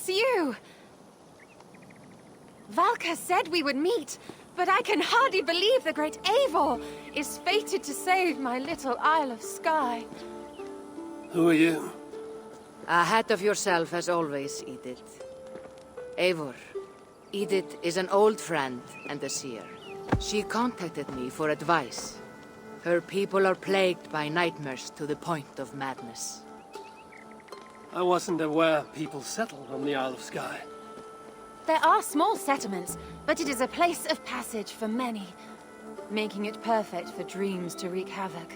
It's you! Valka said we would meet, but I can hardly believe the great Eivor is fated to save my little Isle of Skye. Who are you? Ahead of yourself as always, Edith. Eivor. Edith is an old friend and a seer. She contacted me for advice. Her people are plagued by nightmares to the point of madness. I wasn't aware people settled on the Isle of Skye. There are small settlements, but it is a place of passage for many, making it perfect for dreams to wreak havoc.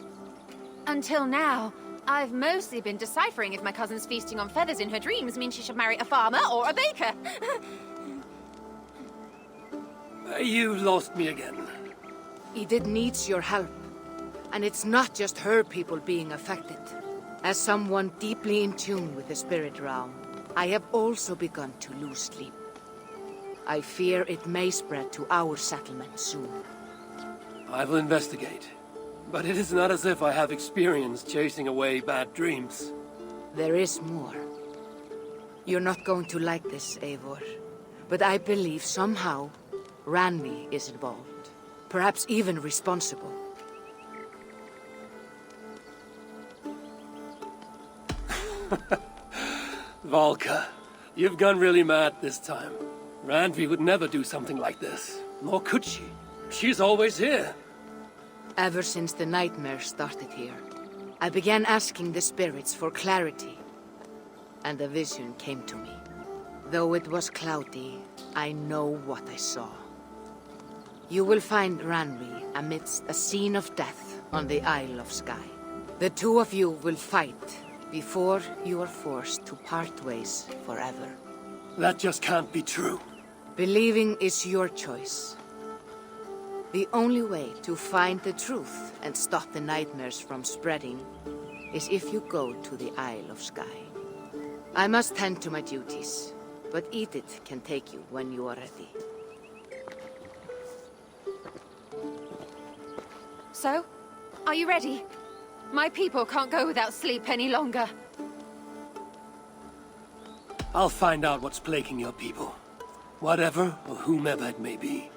Until now, I've mostly been deciphering if my cousin's feasting on feathers in her dreams means she should marry a farmer or a baker. You lost me again. Edith needs your help. And it's not just her people being affected. As someone deeply in tune with the spirit realm, I have also begun to lose sleep. I fear it may spread to our settlement soon. I will investigate. But it is not as if I have experience chasing away bad dreams. There is more. You're not going to like this, Eivor. But I believe somehow Randvi is involved. Perhaps even responsible. Valka, you've gone really mad this time. Randvi would never do something like this. Nor could she. She's always here. Ever since the nightmare started here, I began asking the spirits for clarity. And a vision came to me. Though it was cloudy, I know what I saw. You will find Randvi amidst a scene of death on the Isle of Skye. The two of you will fight before you are forced to part ways forever. That just can't be true. Believing is your choice. The only way to find the truth and stop the nightmares from spreading is if you go to the Isle of Skye. I must tend to my duties, but Edith can take you when you are ready. So, are you ready? My people can't go without sleep any longer. I'll find out what's plaguing your people. Whatever or whomever it may be.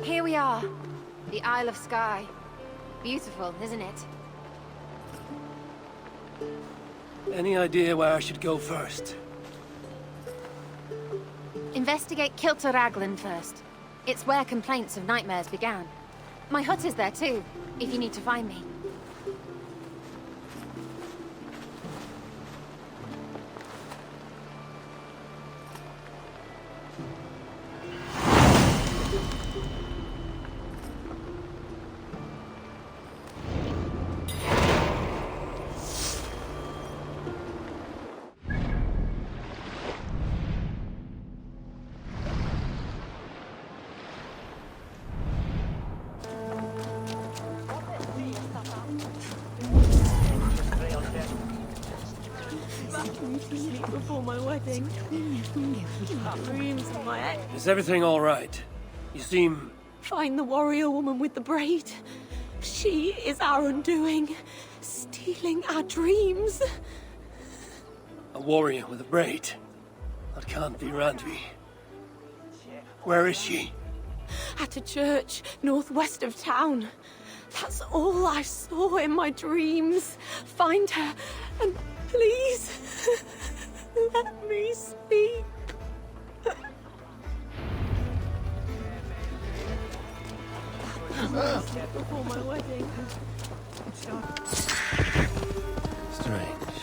Here we are. The Isle of Skye. Beautiful, isn't it? Any idea where I should go first? Investigate Kilter Raglan first. It's where complaints of nightmares began. My hut is there too, if you need to find me. Before my wedding. Dreams of my ex. Is everything all right? You seem Find the warrior woman with the braid. She is our undoing, stealing our dreams. A warrior with a braid. That can't be Randvi. Where is she? At a church northwest of town. That's all I saw in my dreams. Find her, and please, let me sleep. Before my wedding. Strange.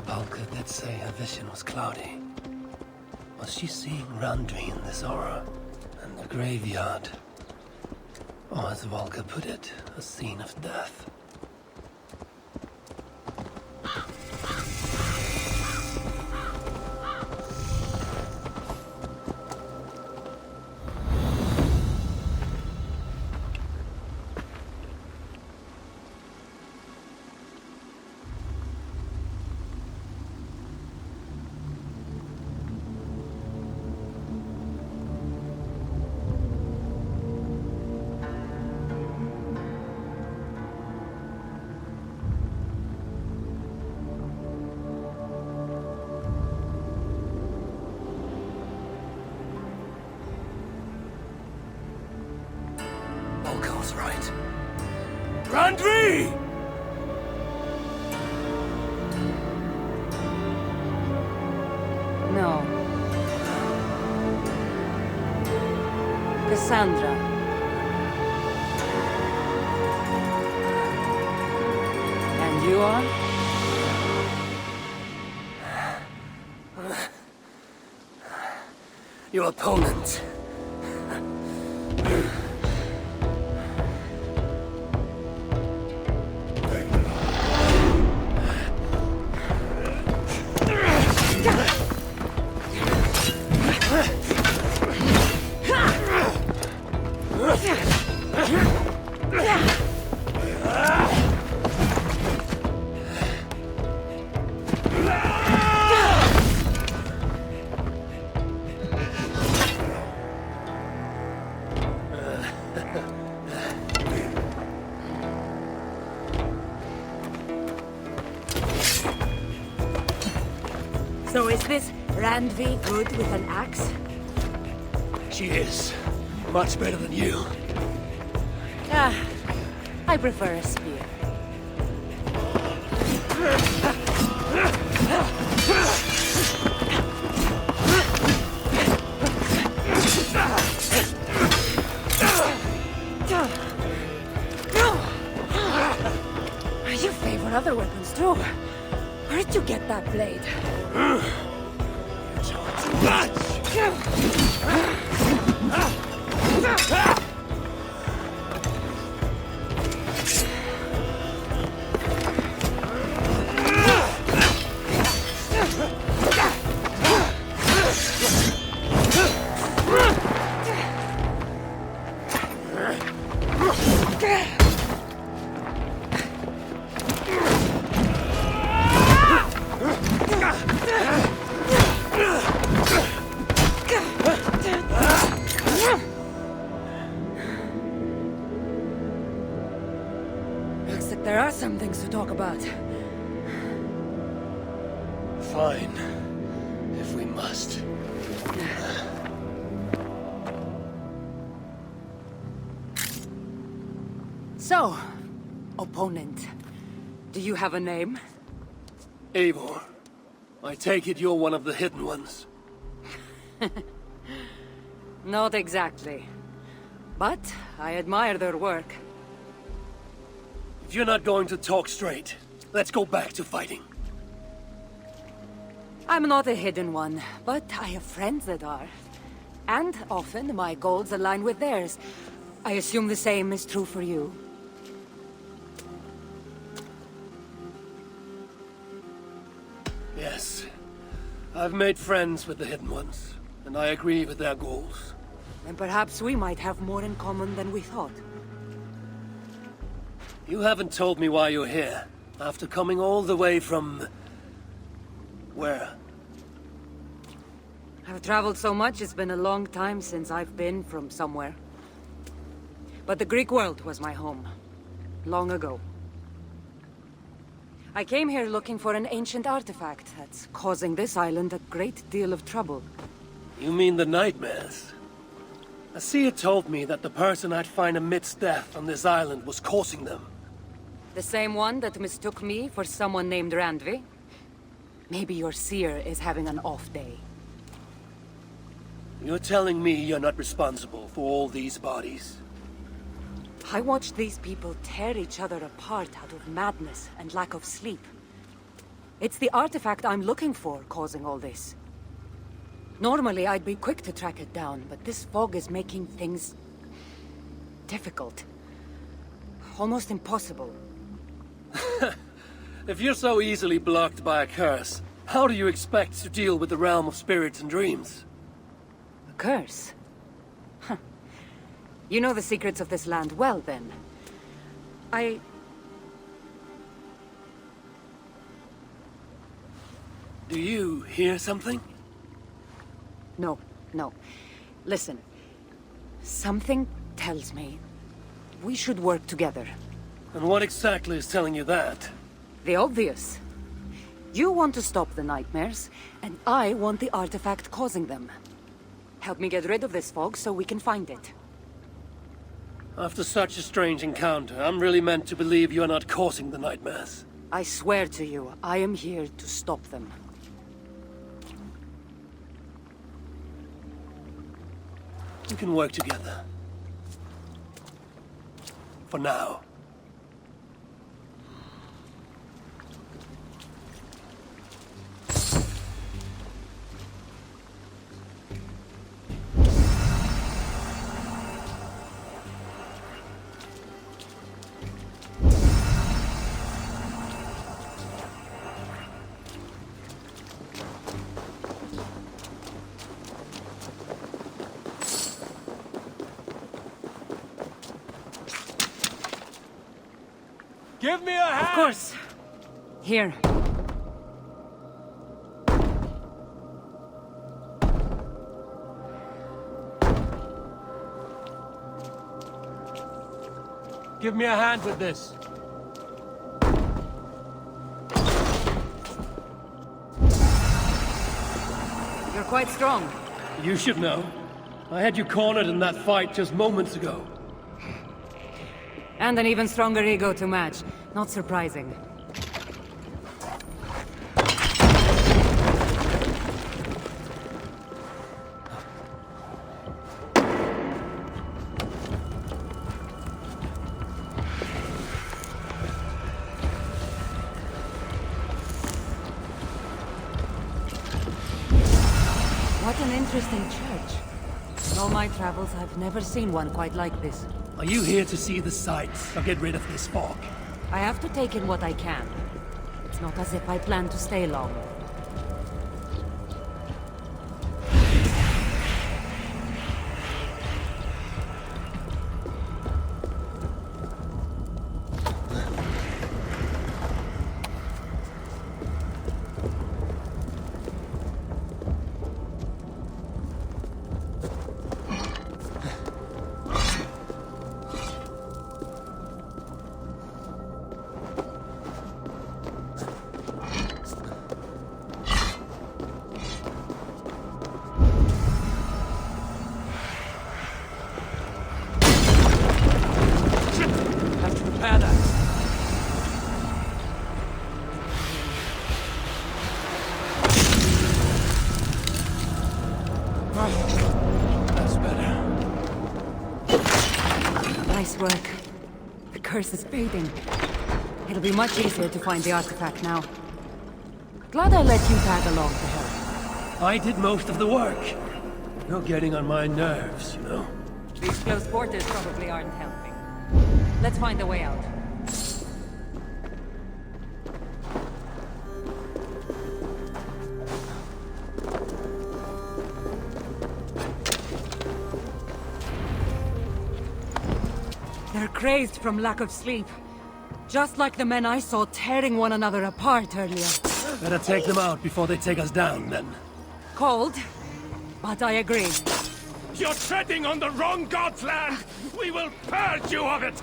Valka did say her vision was cloudy. Was she seeing Randvi in this aura? And the graveyard? Or as Valka put it, a scene of death. Volko's right. Randvi! No. Cassandra. And you are? Your opponent. So is this Randvi good with an axe? She is. Much better than you. Ah, I prefer a spear. You favor other weapons too. Where did you get that blade? Looks like there are some things to talk about. Fine. If we must. So, opponent, do you have a name? Eivor. I take it you're one of the hidden ones. Not exactly. But I admire their work. If you're not going to talk straight, let's go back to fighting. I'm not a hidden one, but I have friends that are. And often my goals align with theirs. I assume the same is true for you. Yes. I've made friends with the hidden ones, and I agree with their goals. And perhaps we might have more in common than we thought. You haven't told me why you're here, after coming all the way from... where? I've traveled so much, it's been a long time since I've been from somewhere. But the Greek world was my home. Long ago. I came here looking for an ancient artifact that's causing this island a great deal of trouble. You mean the nightmares? A seer told me that the person I'd find amidst death on this island was causing them. The same one that mistook me for someone named Randvi? Maybe your seer is having an off day. You're telling me you're not responsible for all these bodies? I watched these people tear each other apart out of madness and lack of sleep. It's the artifact I'm looking for causing all this. Normally, I'd be quick to track it down, but this fog is making things difficult. Almost impossible. If you're so easily blocked by a curse, how do you expect to deal with the realm of spirits and dreams? A curse? Huh. You know the secrets of this land well, then. Do you hear something? No. Listen. Something tells me we should work together. And what exactly is telling you that? The obvious. You want to stop the nightmares, and I want the artifact causing them. Help me get rid of this fog so we can find it. After such a strange encounter, I'm really meant to believe you're not causing the nightmares. I swear to you, I am here to stop them. We can work together. For now. Give me a hand! Of course. Here. Give me a hand with this. You're quite strong. You should know. I had you cornered in that fight just moments ago. And an even stronger ego to match. Not surprising. What an interesting church. In all my travels, I've never seen one quite like this. Are you here to see the sights or get rid of this fog? I have to take in what I can. It's not as if I plan to stay long. That's better. Nice work. The curse is fading. It'll be much easier to find the artifact now. Glad I let you tag along to help. I did most of the work. You're getting on my nerves, you know. These close quarters probably aren't helping. Let's find a way out. They're crazed from lack of sleep. Just like the men I saw tearing one another apart earlier. Better take them out before they take us down, then. Cold, but I agree. You're treading on the wrong god's land! We will purge you of it!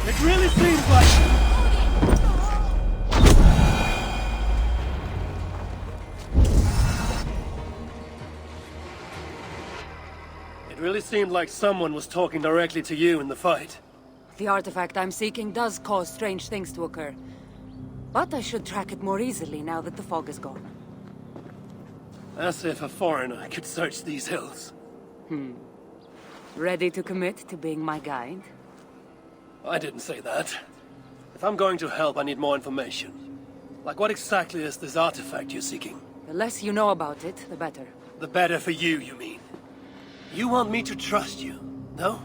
It really seems like... It really seemed like someone was talking directly to you in the fight. The artifact I'm seeking does cause strange things to occur. But I should track it more easily now that the fog is gone. As if a foreigner could search these hills. Ready to commit to being my guide? I didn't say that. If I'm going to help, I need more information. Like, what exactly is this artifact you're seeking? The less you know about it, the better. The better for you, you mean? You want me to trust you, no?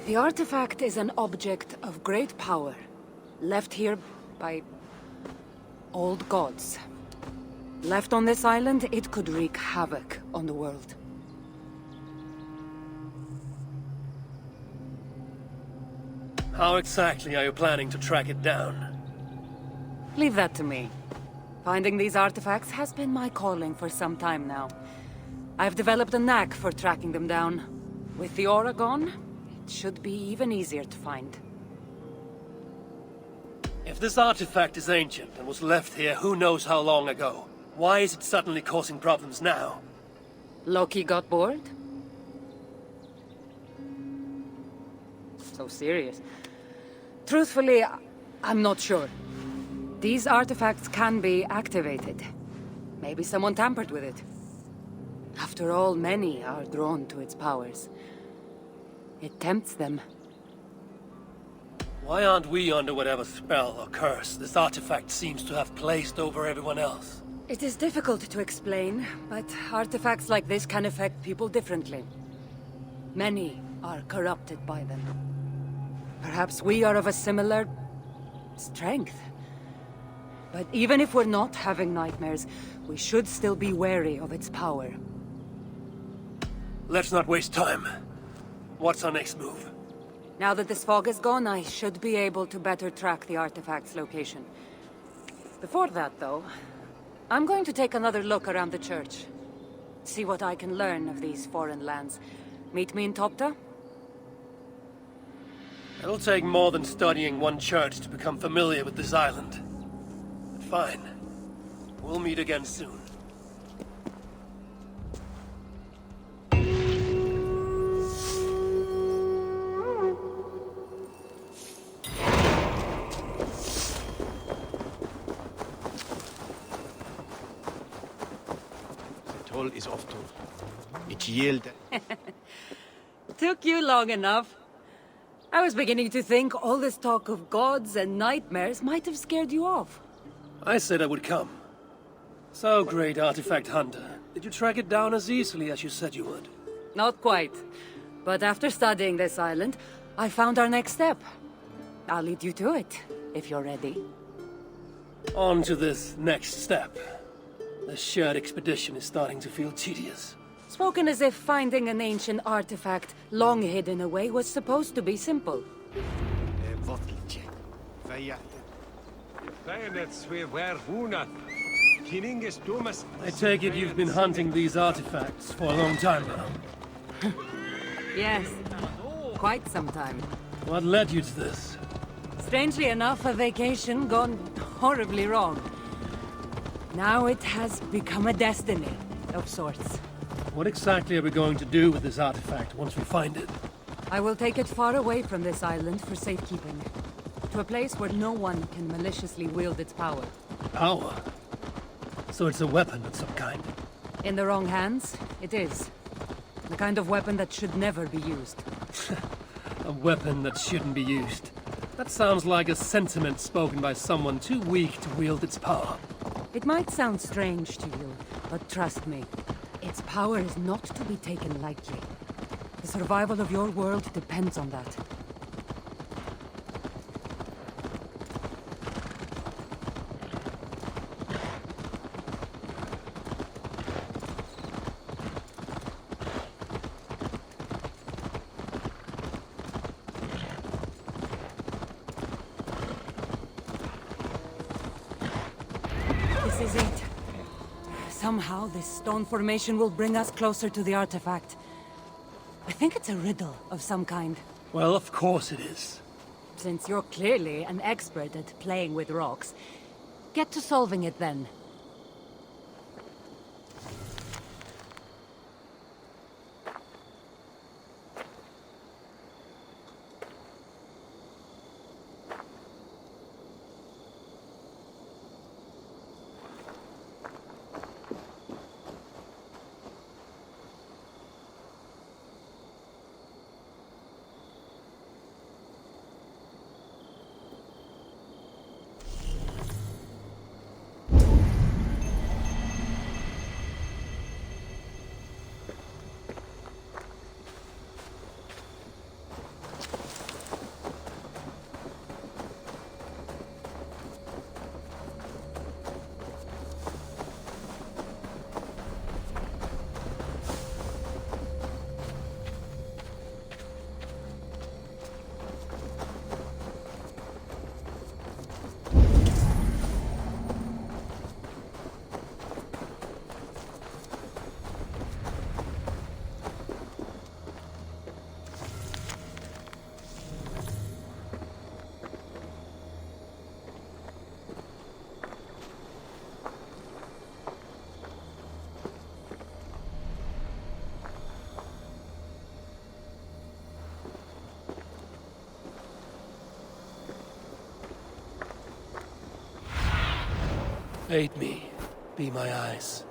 The artifact is an object of great power, left here by old gods. Left on this island, it could wreak havoc on the world. How exactly are you planning to track it down? Leave that to me. Finding these artifacts has been my calling for some time now. I've developed a knack for tracking them down. With the aura gone, it should be even easier to find. If this artifact is ancient and was left here who knows how long ago, why is it suddenly causing problems now? Loki got bored? So serious. Truthfully, I'm not sure. These artifacts can be activated. Maybe someone tampered with it. After all, many are drawn to its powers. It tempts them. Why aren't we under whatever spell or curse this artifact seems to have placed over everyone else? It is difficult to explain, but artifacts like this can affect people differently. Many are corrupted by them. Perhaps we are of a similar strength. But even if we're not having nightmares, we should still be wary of its power. Let's not waste time. What's our next move? Now that this fog is gone, I should be able to better track the artifact's location. Before that, though, I'm going to take another look around the church. See what I can learn of these foreign lands. Meet me in Topta? It'll take more than studying one church to become familiar with this island. But fine. We'll meet again soon. Toll is off to. It yield. Took you long enough. I was beginning to think all this talk of gods and nightmares might have scared you off. I said I would come. So, great artifact hunter, did you track it down as easily as you said you would? Not quite. But after studying this island, I found our next step. I'll lead you to it, if you're ready. On to this next step. The shared expedition is starting to feel tedious. Spoken as if finding an ancient artifact long hidden away was supposed to be simple. I take it you've been hunting these artifacts for a long time now. Yes, quite some time. What led you to this? Strangely enough, a vacation gone horribly wrong. Now it has become a destiny, of sorts. What exactly are we going to do with this artifact once we find it? I will take it far away from this island for safekeeping. To a place where no one can maliciously wield its power. Power? So it's a weapon of some kind? In the wrong hands, it is. The kind of weapon that should never be used. A weapon that shouldn't be used. That sounds like a sentiment spoken by someone too weak to wield its power. It might sound strange to you, but trust me, its power is not to be taken lightly. The survival of your world depends on that. Somehow, this stone formation will bring us closer to the artifact. I think it's a riddle of some kind. Well, of course it is. Since you're clearly an expert at playing with rocks, get to solving it then. Aid me. Be my eyes.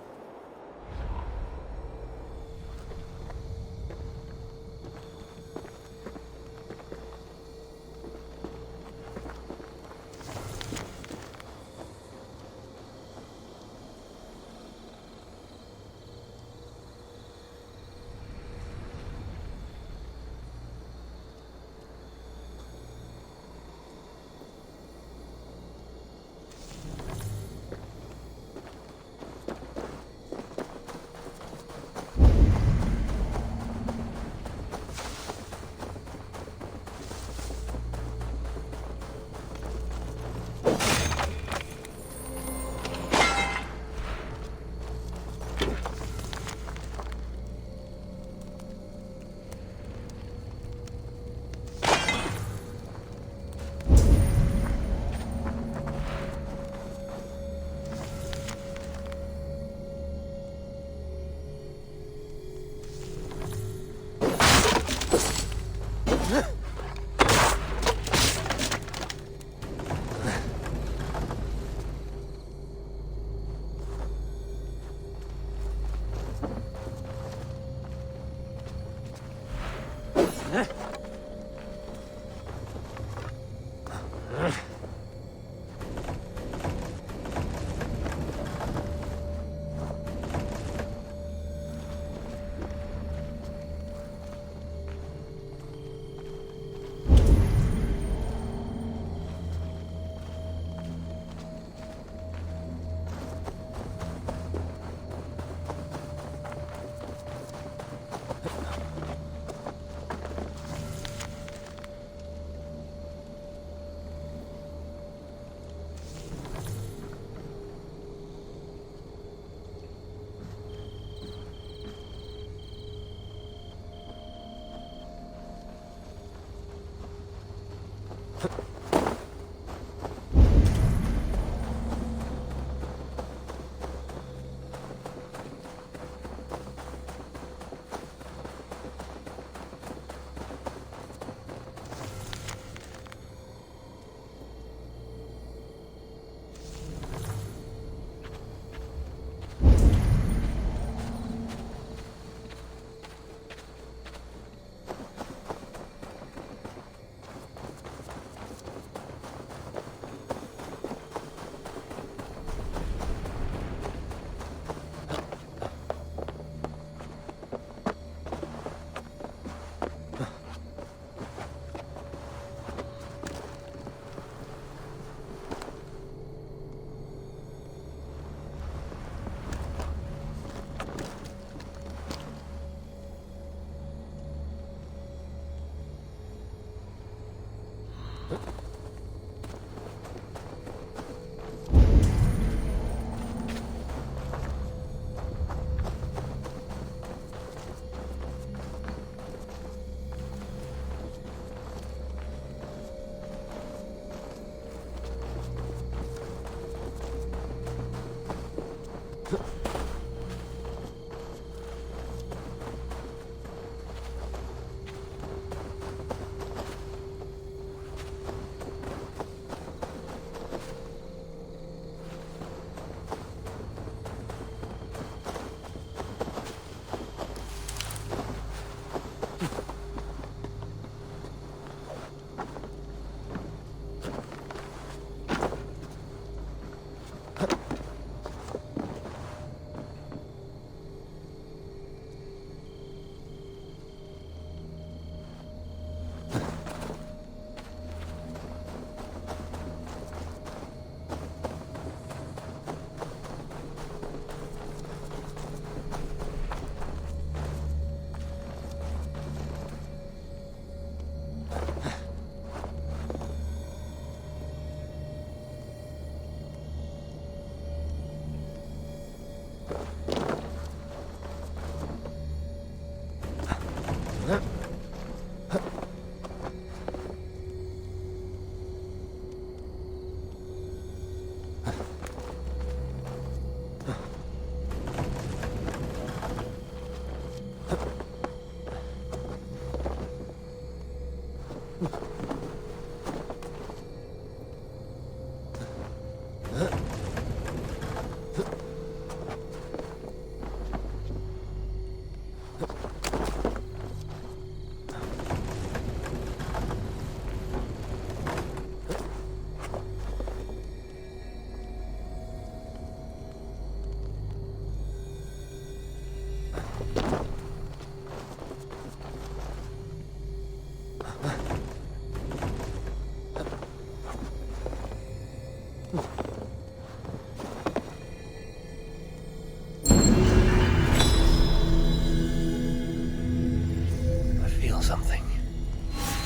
I feel something.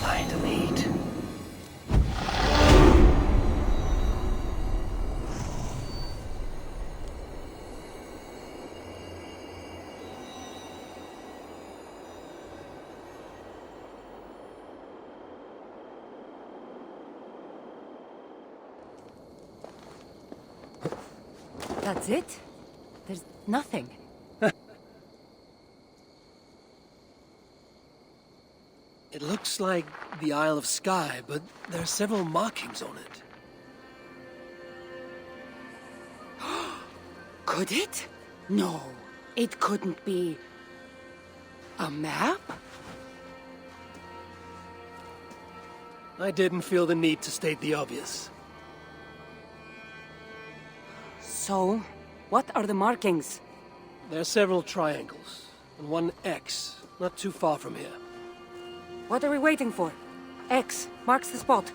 Light and heat. That's it? There's nothing. It looks like the Isle of Skye, but there are several markings on it. Could it? No, it couldn't be. A map? I didn't feel the need to state the obvious. So, what are the markings? There are several triangles, and one X, not too far from here. What are we waiting for? X marks the spot.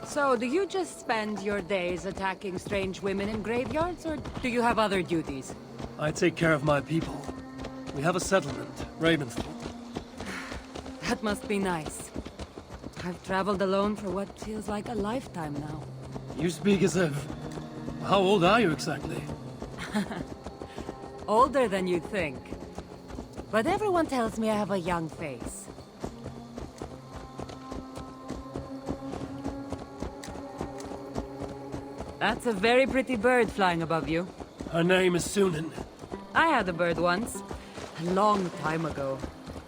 So, do you just spend your days attacking strange women in graveyards, or do you have other duties? I take care of my people. We have a settlement, Ravensthorpe. That must be nice. I've traveled alone for what feels like a lifetime now. You speak as if... How old are you exactly? Older than you'd think. But everyone tells me I have a young face. That's a very pretty bird flying above you. Her name is Sunan. I had a bird once. A long time ago.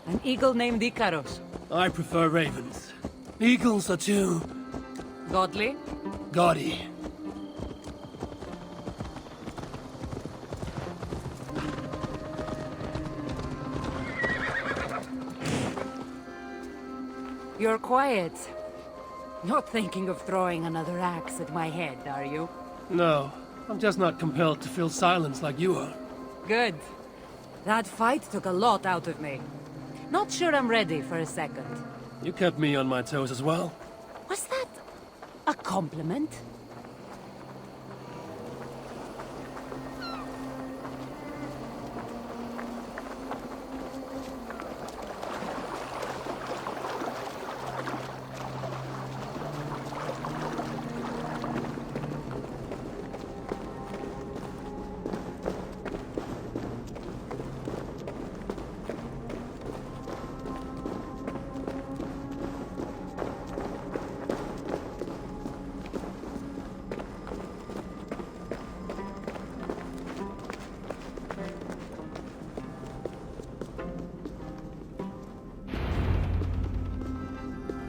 An eagle named Ikaros. I prefer ravens. Eagles are too... Godly? gaudy. You're quiet. Not thinking of throwing another axe at my head, are you? No, I'm just not compelled to fill silence like you are. Good. That fight took a lot out of me. Not sure I'm ready for a second. You kept me on my toes as well. Was that a compliment?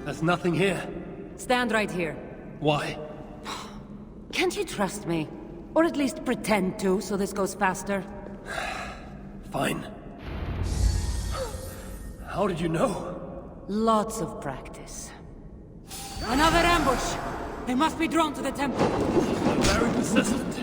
There's nothing here. Stand right here. Why? Can't you trust me? Or at least pretend to, so this goes faster? Fine. How did you know? Lots of practice. Another ambush! They must be drawn to the temple. They're very persistent.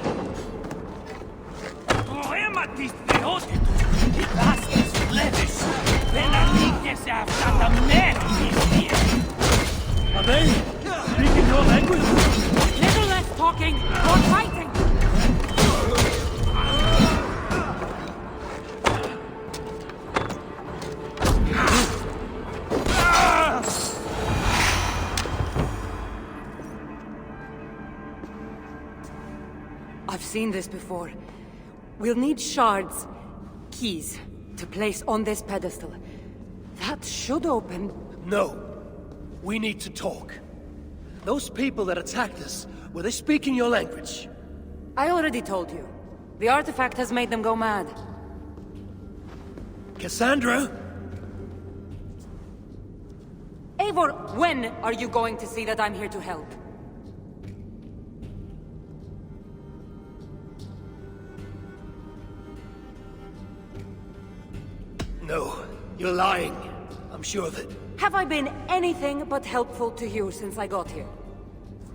Are they speaking your language? Little less talking, more fighting! I've seen this before. We'll need shards, keys, to place on this pedestal. That should open... No. We need to talk. Those people that attacked us, were they speaking your language? I already told you. The artifact has made them go mad. Cassandra? Eivor, when are you going to see that I'm here to help? No, you're lying. I'm sure of it. Have I been anything but helpful to you since I got here?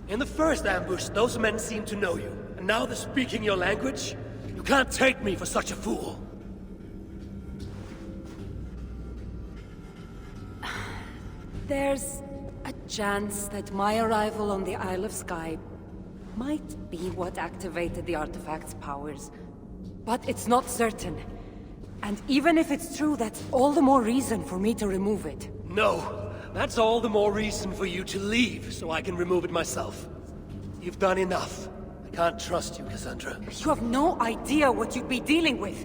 In the first ambush, those men seemed to know you. And now they're speaking your language? You can't take me for such a fool. There's a chance that my arrival on the Isle of Skye might be what activated the artifact's powers. But it's not certain. And even if it's true, that's all the more reason for me to remove it. No, that's all the more reason for you to leave, so I can remove it myself. You've done enough. I can't trust you, Cassandra. You have no idea what you'd be dealing with.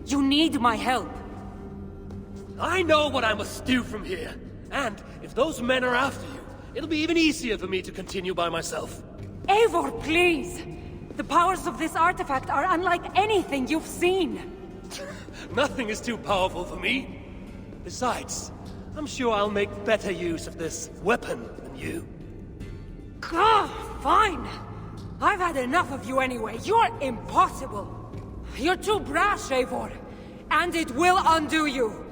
You need my help. I know what I must do from here. And if those men are after you, it'll be even easier for me to continue by myself. Eivor, please! The powers of this artifact are unlike anything you've seen. Nothing is too powerful for me. Besides, I'm sure I'll make better use of this weapon than you. Fine! I've had enough of you anyway. You're impossible! You're too brash, Eivor. And it will undo you!